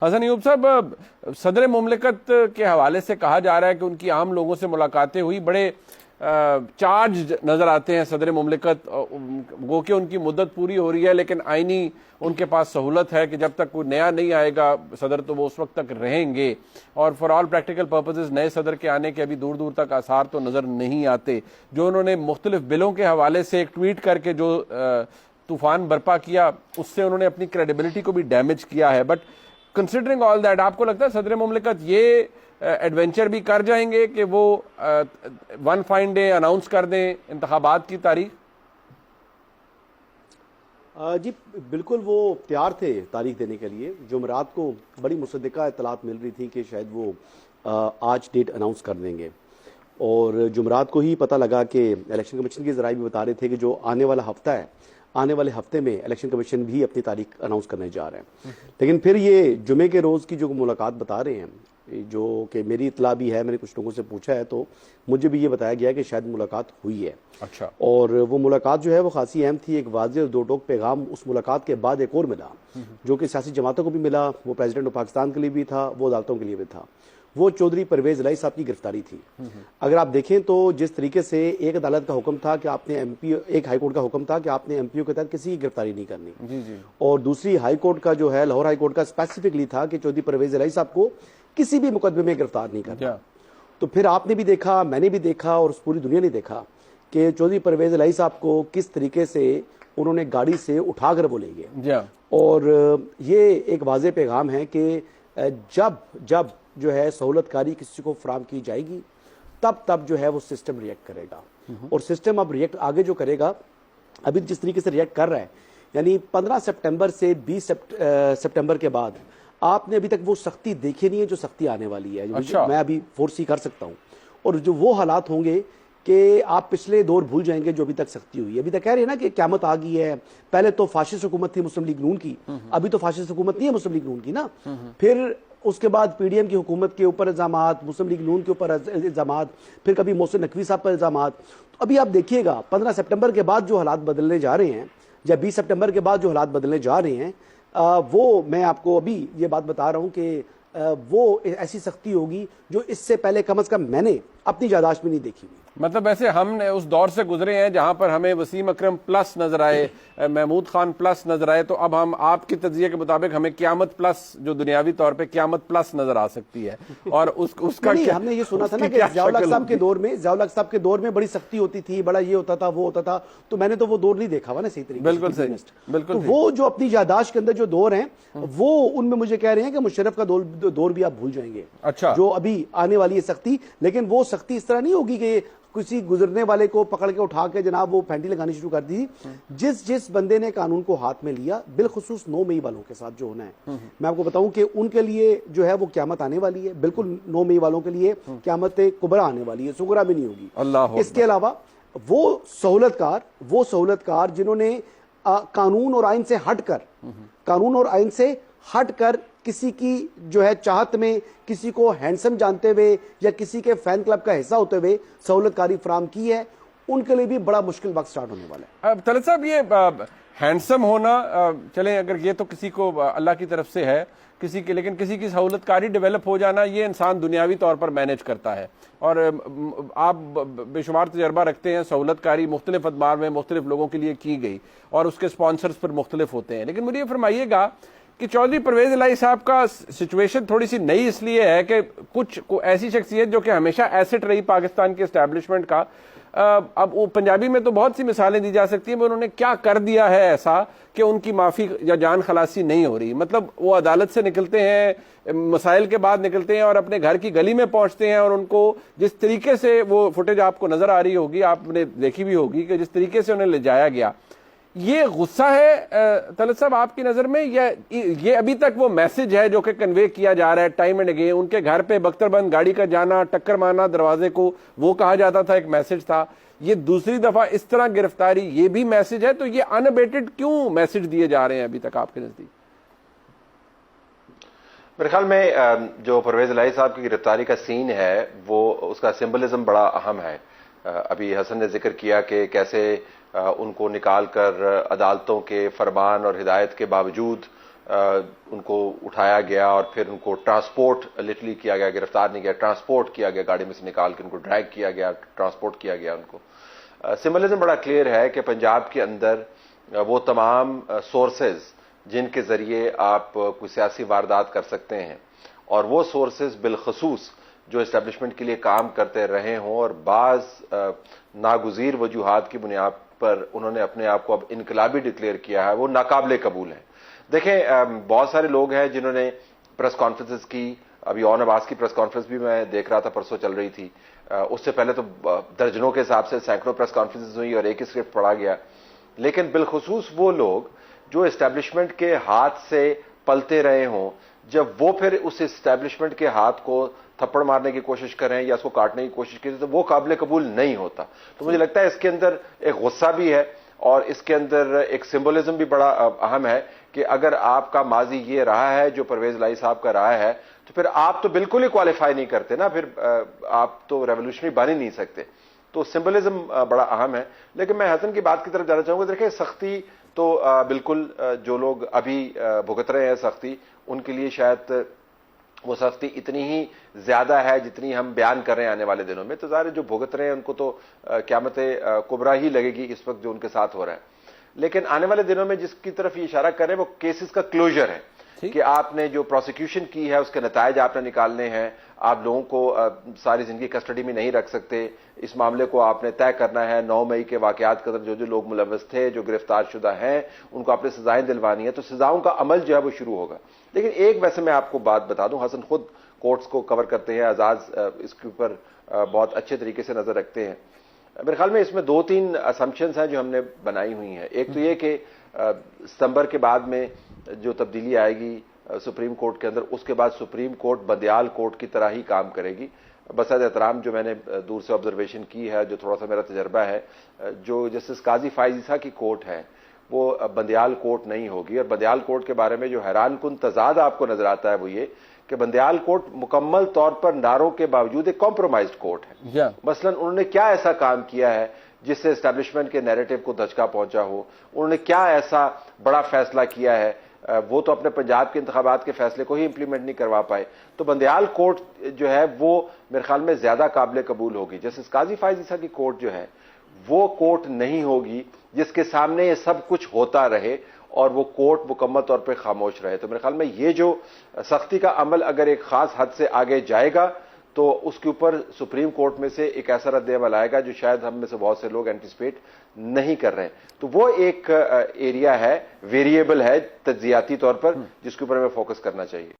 हसन अयूब साहब, सदर मुमलिकत के हवाले से कहा जा रहा है कि उनकी आम लोगों से मुलाकातें हुई, बड़े चार्ज नजर आते हैं सदर मुमलिकत। गो कि उनकी मुद्दत पूरी हो रही है, लेकिन आईनी उनके पास सहूलत है कि जब तक कोई नया नहीं आएगा सदर तो वो उस वक्त तक रहेंगे, और फॉर ऑल प्रैक्टिकल पर्पसेस नए सदर के आने के अभी दूर दूर तक आसार तो नजर नहीं आते। जो उन्होंने मुख्तलिफ बिलों के हवाले से एक ट्वीट करके जो तूफान बर्पा किया, उससे उन्होंने अपनी क्रेडिबिलिटी को भी डैमेज किया है। बट कंसिडरिंग ऑल दैट, आपको लगता है सदर मुमलिकत ये एडवेंचर भी कर जाएंगे कि वो वन फाइन डे अनाउंस कर दें इंतखाबात की तारीख? जी बिल्कुल, वो तैयार थे तारीख देने के लिए। जुमेरात को बड़ी मुसद्दिका इत्तलात मिल रही थी कि शायद वो आज डेट अनाउंस कर देंगे, और जुमेरात को ही पता लगा कि इलेक्शन कमीशन के ज़राए भी बता रहे थे कि जो आने वाला हफ्ता है, आने वाले हफ्ते में इलेक्शन कमीशन भी अपनी तारीख अनाउंस करने जा रहे हैं। लेकिन फिर ये जुमे के रोज़ की जो मुलाकात बता रहे हैं, जो कि मेरी इतला भी है, मैंने कुछ लोगों से पूछा है तो मुझे भी ये बताया गया कि शायद मुलाकात हुई है। अच्छा। और वो मुलाकात जो है वो खासी अहम थी। एक वाज़ेह और दो टोक पैगाम उस मुलाकात के बाद एक और मिला, जो कि सियासी जमातों को भी मिला, वो प्रेसिडेंट ऑफ पाकिस्तान के लिए भी था, वो अदालतों के लिए भी था। वो चौधरी परवेज इलाही साहब की गिरफ्तारी थी। अगर आप देखें तो जिस तरीके से एक अदालत का हुक्म था कि आपने एक हाई कोर्ट का हुक्म था कि आपने एमपीओ के तहत किसी की गिरफ्तारी नहीं करनी, जी। और दूसरी हाई कोर्ट का जो है, लाहौर हाई कोर्ट का स्पेसिफिकली था कि चौधरी परवेज इलाही साहब को किसी भी मुकदमे में गिरफ्तार नहीं करना। तो फिर आपने भी देखा, मैंने भी देखा, और पूरी दुनिया ने देखा कि चौधरी परवेज इलाही साहब को किस तरीके से उन्होंने गाड़ी से उठाकर वो ले गए। और ये एक वाज़ेह पैगाम है कि जब जब जो है सहूलतकारी किसी को फराम की जाएगी, तब जो है वो सिस्टम रिएक्ट करेगा। और सिस्टम अब रिएक्ट आगे जो करेगा, अभी जिस तरीके से रिएक्ट कर रहा है, यानी 15 सितंबर से 20 सितंबर के बाद आपने अभी तक वो सख्ती देखी नहीं है जो सख्ती आने वाली है। अच्छा। मैं अभी फोर्सी कर सकता हूँ, और जो वो हालात होंगे कि आप पिछले दौर भूल जाएंगे जो अभी तक सख्ती हुई है। अभी तक कह रहे हैं ना कि क़यामत आ गई है। पहले तो फाशिस्ट हुकूमत थी मुस्लिम लीग नून की, अभी तो फाशिस्ट हुकूमत नहीं है मुस्लिम लीग नून की ना। फिर उसके बाद पीडीएम की हुकूमत के ऊपर इल्जामात, मुस्लिम लीग नून के ऊपर इल्जामात, फिर कभी मोहसिन नकवी साहब पर इल्जामात। तो अभी आप देखिएगा 15 सितंबर के बाद जो हालात बदलने जा रहे हैं, या 20 सितंबर के बाद जो हालात बदलने जा रहे हैं, वो मैं आपको अभी ये बात बता रहा हूँ कि वो ऐसी सख्ती होगी जो इससे पहले कम से कम मैंने अपनी याददाश्त में नहीं देखी हुई। मतलब वैसे हमने उस दौर से गुजरे हैं जहां पर हमें वसीम अकरम प्लस नजर आए, महमूद खान प्लस नजर आए, तो अब हम आपके तज्जिए के मुताबिक हमें क़यामत प्लस, जो दुनियावी तौर पे क़यामत प्लस नजर आ सकती है। और उसका क्या, हमने ये सुना था ना कि ज़ियाउल हक साहब के दौर में बड़ी सख्ती होती थी, बड़ा ये होता था, वो होता था। तो मैंने तो वो दौर नहीं देखा हुआ ना सही तरीके से। बिल्कुल सही, बिल्कुल। तो वो जो अपनी याददाश्त के अंदर जो दौर हैं, वो उनमें मुझे कह रहे हैं कि मुशर्रफ का दौर भी आप भूल जाएंगे। अच्छा। जो अभी आने वाली है सख्ती, लेकिन वो सख्ती इस तरह नहीं होगी कि किसी गुजरने वाले को पकड़ के उठा के जनाब वो फैंटी लगानी शुरू कर दी। जिस बंदे ने कानून को हाथ में लिया, बिलखुसूस 9 मई वालों के साथ जो होना है, मैं आपको बताऊं कि उनके लिए जो है वो क़यामत आने वाली है। बिल्कुल 9 मई वालों के लिए क़यामत कुबरा आने वाली है, सुगरा भी नहीं होगी। अल्लाह। इसके अलावा वो सहूलतकार जिन्होंने कानून और आइन से हटकर किसी की जो है चाहत में, किसी को हैंडसम जानते हुए या किसी के फैन क्लब का हिस्सा होते हुए सहूलतकारी फराम की है, उनके लिए भी बड़ा मुश्किल वक्त स्टार्ट होने वाला है। अब तलत साहब, ये हैंडसम होना चले, अगर ये तो किसी को अल्लाह की तरफ से है किसी के, लेकिन किसी की सहूलतकारी डेवलप हो जाना, ये इंसान दुनियावी तौर पर मैनेज करता है। और आप बेशुमार तजर्बा रखते हैं, सहूलतकारी मुख्तलिफ अदमार में मुख्तलिफ लोगों के लिए की गई और उसके स्पॉन्सर्स पर मुख्तलिफ होते हैं। लेकिन मुझे ये फरमाइएगा कि चौधरी परवेज इलाही साहब का सिचुएशन थोड़ी सी नई इसलिए है कि कुछ ऐसी शख्सियत जो कि हमेशा एसेट रही पाकिस्तान के एस्टैब्लिशमेंट का, अब वो पंजाबी में तो बहुत सी मिसालें दी जा सकती हैं, उन्होंने क्या कर दिया है ऐसा कि उनकी माफ़ी या जान खलासी नहीं हो रही। मतलब वो अदालत से निकलते हैं, मसाइल के बाद निकलते हैं और अपने घर की गली में पहुंचते हैं, और उनको जिस तरीके से वो फुटेज आपको नजर आ रही होगी, आपने देखी भी होगी कि जिस तरीके से उन्हें ले जाया गया, ये गुस्सा है तलत साहब आपकी नजर में, या ये अभी तक वो मैसेज है जो कि कन्वे किया जा रहा है टाइम एंड अगेन? उनके घर पे बख्तरबंद गाड़ी का जाना, टक्कर मारना दरवाजे को, वो कहा जाता था एक मैसेज था। ये दूसरी दफा इस तरह गिरफ्तारी, ये भी मैसेज है। तो ये अनअबेटेड क्यों मैसेज दिए जा रहे हैं अभी तक आपके नजदीक? मेरे ख्याल में जो परवेज इलाही साहब की गिरफ्तारी का सीन है, वो उसका सिंबलिज्म बड़ा अहम है। अभी हसन ने जिक्र किया कि कैसे उनको निकाल कर अदालतों के फरमान और हिदायत के बावजूद उनको उठाया गया और फिर उनको ट्रांसपोर्ट लिटरली किया गया, गिरफ्तार नहीं किया, ट्रांसपोर्ट किया गया, गाड़ी में से निकाल के उनको ड्रैग किया गया, ट्रांसपोर्ट किया गया उनको। सिंबलिज्म बड़ा क्लियर है कि पंजाब के अंदर वो तमाम सोर्सेज जिनके जरिए आप कोई सियासी वारदात कर सकते हैं और वो सोर्सेज बिलखसूस जो इस्टेब्लिशमेंट के लिए काम करते रहे हों और बाज नागुजीर वजूहात की बुनियाद पर उन्होंने अपने आप को अब इनकलाबी डिक्लेयर किया है, वो नाकाबिले कबूल है। देखें, बहुत सारे लोग हैं जिन्होंने प्रेस कॉन्फ्रेंसेस की, अभी ऑन आवाज की प्रेस कॉन्फ्रेंस भी मैं देख रहा था, परसों चल रही थी, उससे पहले तो दर्जनों के हिसाब से सैकड़ों प्रेस कॉन्फ्रेंसेस हुई और एक ही स्क्रिप्ट पढ़ा गया। लेकिन बिलखसूस वो लोग जो इस्टेब्लिशमेंट के हाथ से पलते रहे हों, जब वो फिर उस इस्टेब्लिशमेंट के हाथ को थप्पड़ मारने की कोशिश करें या उसको काटने की कोशिश करें, तो वो काबिल कबूल नहीं होता। तो मुझे लगता है इसके अंदर एक गुस्सा भी है और इसके अंदर एक सिंबलिज्म भी बड़ा अहम है कि अगर आपका माजी ये रहा है जो परवेज लाई साहब का रहा है, तो फिर आप तो बिल्कुल ही क्वालिफाई नहीं करते ना, फिर आप तो रेवोल्यूशनरी बन ही नहीं सकते। तो सिंबलिज्म बड़ा अहम है। लेकिन मैं हसन की बात की तरफ जाना चाहूंगा। देखिए, सख्ती तो बिल्कुल जो लोग अभी भुगत रहे हैं सख्ती, उनके लिए शायद वो सख्ती इतनी ही ज्यादा है जितनी हम बयान कर रहे हैं आने वाले दिनों में। तो ज़ाहिर जो भुगत रहे हैं उनको तो क़यामत कुबरा ही लगेगी इस वक्त जो उनके साथ हो रहा है। लेकिन आने वाले दिनों में जिसकी तरफ ये इशारा कर रहे हैं वो केसेस का क्लोजर है कि आपने जो प्रोसिक्यूशन की है उसके नतायज आपने निकालने हैं, आप लोगों को सारी जिंदगी कस्टडी में नहीं रख सकते, इस मामले को आपने तय करना है। 9 मई के वाकयात के अंदर जो जो लोग मुलव्वस थे, जो गिरफ्तार शुदा हैं, उनको आपने सजाएं दिलवानी है। तो सजाओं का अमल जो है वो शुरू होगा। लेकिन एक वैसे मैं आपको बात बता दूं, हसन खुद कोर्ट्स को कवर करते हैं, आजाद इसके ऊपर बहुत अच्छे तरीके से नजर रखते हैं। मेरे ख्याल में इसमें 2-3 असम्पशंस हैं जो हमने बनाई हुई हैं। एक तो ये कि सितंबर के बाद में जो तब्दीली आएगी सुप्रीम कोर्ट के अंदर, उसके बाद सुप्रीम कोर्ट बंदियाल कोर्ट की तरह ही काम करेगी। बसद एहतराम जो मैंने दूर से ऑब्जर्वेशन की है, जो थोड़ा सा मेरा तजर्बा है, जो जस्टिस काजी फाइज ईसा की कोर्ट है वो बंदियाल कोर्ट नहीं होगी। और बंदियाल कोर्ट के बारे में जो हैरान कुन तजाद आपको नजर आता है वो ये कि बंदियाल कोर्ट मुकम्मल तौर पर नारों के बावजूद एक कॉम्प्रोमाइज्ड कोर्ट है। मसलन उन्होंने क्या ऐसा काम किया है जिससे एस्टैब्लिशमेंट के नैरेटिव को धचका पहुंचा हो? उन्होंने क्या ऐसा बड़ा फैसला किया है? वो तो अपने पंजाब के इंतखाबात के फैसले को ही इंप्लीमेंट नहीं करवा पाए। तो बंदियाल कोर्ट जो है वो मेरे ख्याल में ज्यादा काबिल कबूल होगी। जस्टिस काजी फाइज ईसा की कोर्ट जो है वो कोर्ट नहीं होगी जिसके सामने ये सब कुछ होता रहे और वो कोर्ट मुकम्मल तौर पर खामोश रहे। तो मेरे ख्याल में ये जो सख्ती का अमल अगर एक खास हद से आगे जाएगा तो उसके ऊपर सुप्रीम कोर्ट में से एक ऐसा रद्द अमल आएगा जो शायद हम में से बहुत से लोग एंटिसिपेट नहीं कर रहे हैं। तो वो एक एरिया है, वेरिएबल है तज्जियाती तौर पर, जिसके ऊपर हमें फोकस करना चाहिए।